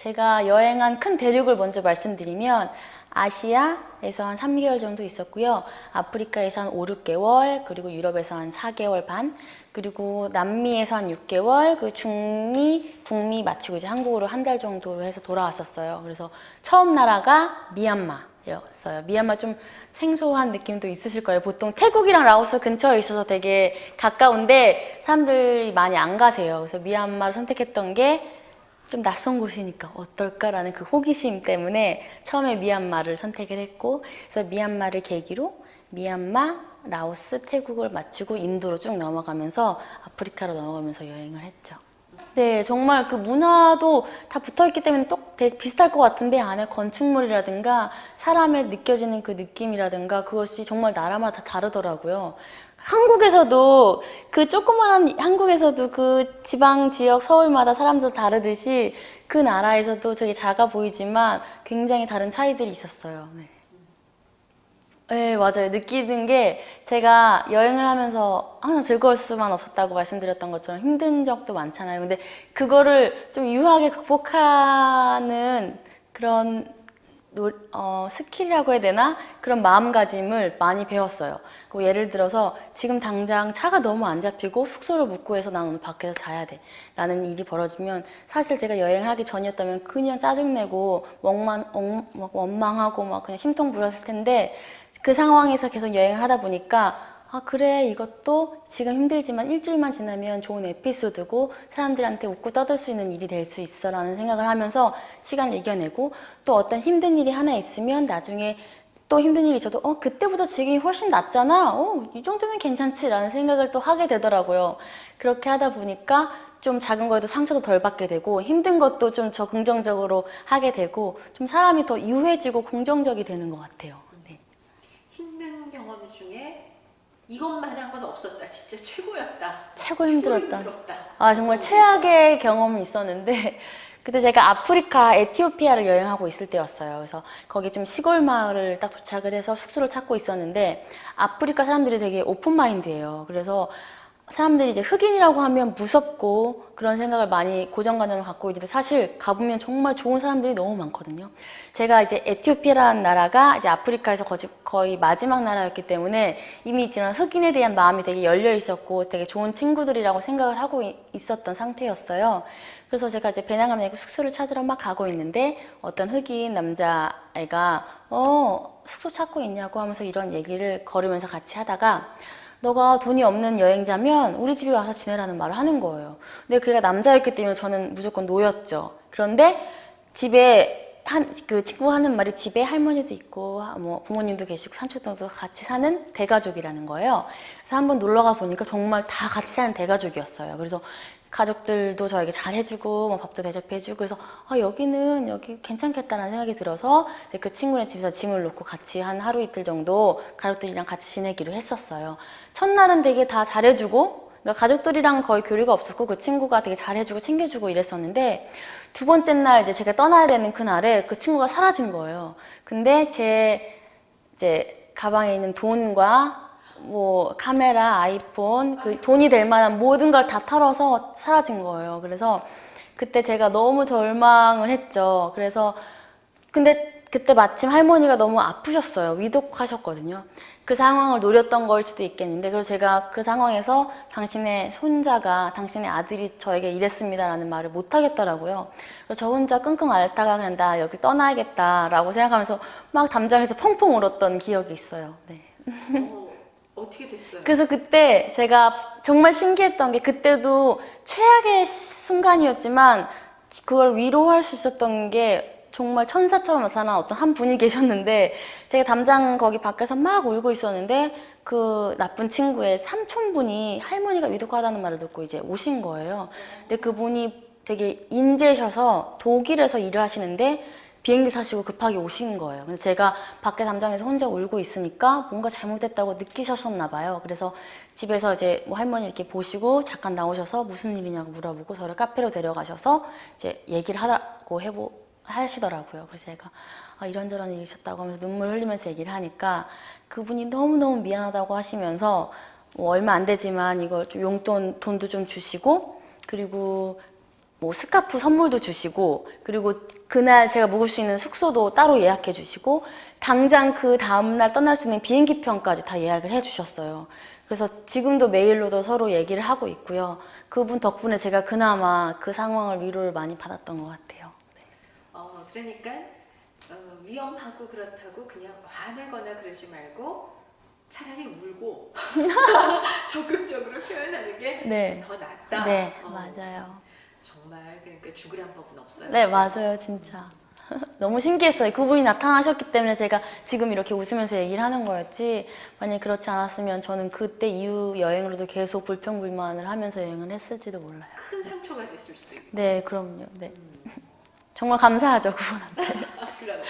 제가 여행한 큰 대륙을 먼저 말씀드리면 아시아에서 한 3개월 정도 있었고요. 아프리카에서 한 5, 6개월, 그리고 유럽에서 한 4개월 반, 그리고 남미에서 한 6개월, 그 중미, 북미 마치고 이제 한국으로 한 달 정도로 해서 돌아왔었어요. 그래서 처음 나라가 미얀마였어요. 미얀마 좀 생소한 느낌도 있으실 거예요. 보통 태국이랑 라오스 근처에 있어서 되게 가까운데 사람들이 많이 안 가세요. 그래서 미얀마를 선택했던 게 좀 낯선 곳이니까 어떨까라는 그 호기심 때문에 처음에 미얀마를 선택을 했고, 그래서 미얀마를 계기로 미얀마, 라오스, 태국을 마치고 인도로 쭉 넘어가면서 아프리카로 넘어가면서 여행을 했죠. 네, 정말 그 문화도 다 붙어있기 때문에 되게 비슷할 것 같은데 안에 건축물이라든가 사람의 느껴지는 그 느낌이라든가 그것이 정말 나라마다 다 다르더라고요. 한국에서도 그 조그만한 한국에서도 그 지방 지역 서울마다 사람들 다르듯이 그 나라에서도 되게 작아 보이지만 굉장히 다른 차이들이 있었어요. 네. 네, 맞아요. 느끼는 게 제가 여행을 하면서 항상 즐거울 수만 없었다고 말씀드렸던 것처럼 힘든 적도 많잖아요. 근데 그거를 좀 유하게 극복하는 그런 스킬이라고 해야 되나? 그런 마음가짐을 많이 배웠어요. 예를 들어서 지금 당장 차가 너무 안 잡히고 숙소를 못 구해서 난 오늘 밖에서 자야 돼 라는 일이 벌어지면 사실 제가 여행하기 전이었다면 그냥 짜증내고 원망하고 막 그냥 심통 부렸을 텐데 그 상황에서 계속 여행을 하다 보니까 아 그래 이것도 지금 힘들지만 일주일만 지나면 좋은 에피소드고 사람들한테 웃고 떠들 수 있는 일이 될 수 있어 라는 생각을 하면서 시간을 이겨내고 또 어떤 힘든 일이 하나 있으면 나중에 또 힘든 일이 있어도 그때보다 지금이 훨씬 낫잖아 이 정도면 괜찮지 라는 생각을 또 하게 되더라고요. 그렇게 하다 보니까 좀 작은 거에도 상처도 덜 받게 되고 힘든 것도 좀 더 긍정적으로 하게 되고 좀 사람이 더 유해지고 긍정적이 되는 것 같아요. 네. 힘든 경험 중에 이것만한 건 없었다. 진짜 최고였다. 최고 힘들었다. 힘들었다. 아 정말 최악의 경험이 있었는데 그때 제가 아프리카 에티오피아를 여행하고 있을 때였어요. 그래서 거기 좀 시골 마을을 딱 도착을 해서 숙소를 찾고 있었는데 아프리카 사람들이 되게 오픈 마인드예요. 그래서 사람들이 이제 흑인이라고 하면 무섭고 그런 생각을 많이 고정관념을 갖고 있는데 사실 가보면 정말 좋은 사람들이 너무 많거든요. 제가 이제 에티오피아라는 나라가 이제 아프리카에서 거의 마지막 나라였기 때문에 이미 지난 흑인에 대한 마음이 되게 열려 있었고 되게 좋은 친구들이라고 생각을 하고 있었던 상태였어요. 그래서 제가 이제 배낭을 메고 숙소를 찾으러 막 가고 있는데 어떤 흑인 남자애가 숙소 찾고 있냐고 하면서 이런 얘기를 걸으면서 같이 하다가 너가 돈이 없는 여행자면 우리 집에 와서 지내라는 말을 하는 거예요. 근데 그가 남자였기 때문에 저는 무조건 노였죠. 그런데 집에 그 친구가 하는 말이 집에 할머니도 있고 뭐 부모님도 계시고 삼촌도 같이 사는 대가족이라는 거예요. 그래서 한번 놀러가 보니까 정말 다 같이 사는 대가족이었어요. 그래서 가족들도 저에게 잘해주고 뭐 밥도 대접해주고 그래서 여기 괜찮겠다라는 생각이 들어서 이제 그 친구네 집에서 짐을 놓고 같이 한 하루 이틀 정도 가족들이랑 같이 지내기로 했었어요. 첫날은 되게 다 잘해주고 그러니까 가족들이랑 거의 교류가 없었고 그 친구가 되게 잘해주고 챙겨주고 이랬었는데 두 번째 날 이제 제가 떠나야 되는 그날에 그 친구가 사라진 거예요. 근데 제 이제 가방에 있는 돈과 뭐 카메라, 아이폰, 그 돈이 될 만한 모든 걸 다 털어서 사라진 거예요. 그래서 그때 제가 너무 절망을 했죠. 그래서 근데 그때 마침 할머니가 너무 아프셨어요. 위독하셨거든요. 그 상황을 노렸던 걸 수도 있겠는데 그래서 제가 그 상황에서 당신의 손자가 당신의 아들이 저에게 이랬습니다라는 말을 못 하겠더라고요. 그래서 저 혼자 끙끙 앓다가 그냥 나 여기 떠나야겠다라고 생각하면서 막 담장에서 펑펑 울었던 기억이 있어요. 네. 어떻게 됐어요? 그래서 그때 제가 정말 신기했던 게 그때도 최악의 순간이었지만 그걸 위로할 수 있었던 게 정말 천사처럼 나타난 어떤 한 분이 계셨는데 제가 담장 거기 밖에서 막 울고 있었는데 그 나쁜 친구의 삼촌분이 할머니가 위독하다는 말을 듣고 이제 오신 거예요. 근데 그분이 되게 인재셔서 독일에서 일을 하시는데 비행기 타시고 급하게 오신 거예요. 그래서 제가 밖에 담장에서 혼자 울고 있으니까 뭔가 잘못됐다고 느끼셨었나 봐요. 그래서 집에서 이제 뭐 할머니 이렇게 보시고 잠깐 나오셔서 무슨 일이냐고 물어보고 저를 카페로 데려가셔서 이제 얘기를 하라고 하시더라고요. 그래서 제가 이런저런 일이 있었다고 하면서 눈물 흘리면서 얘기를 하니까 그분이 너무너무 미안하다고 하시면서 뭐 얼마 안 되지만 이걸 좀 용돈 돈도 좀 주시고 그리고 뭐 스카프 선물도 주시고, 그리고 그날 제가 묵을 수 있는 숙소도 따로 예약해 주시고, 당장 그 다음날 떠날 수 있는 비행기 편까지 다 예약을 해 주셨어요. 그래서 지금도 메일로도 서로 얘기를 하고 있고요. 그분 덕분에 제가 그나마 그 상황을 위로를 많이 받았던 것 같아요. 그러니까 위험하고 그렇다고 그냥 화내거나 그러지 말고 차라리 울고 적극적으로 표현하는 게 네. 더 낫다. 네, 맞아요. 정말 그러니까 죽으란 법은 없어요. 네, 맞아요, 진짜. 너무 신기했어요. 그분이 나타나셨기 때문에 제가 지금 이렇게 웃으면서 얘기를 하는 거였지, 만약에 그렇지 않았으면 저는 그때 이후 여행으로도 계속 불평불만을 하면서 여행을 했을지도 몰라요. 큰 상처가 됐을 수도 있고. 네, 그럼요. 네. 정말 감사하죠, 그분한테. 그러네.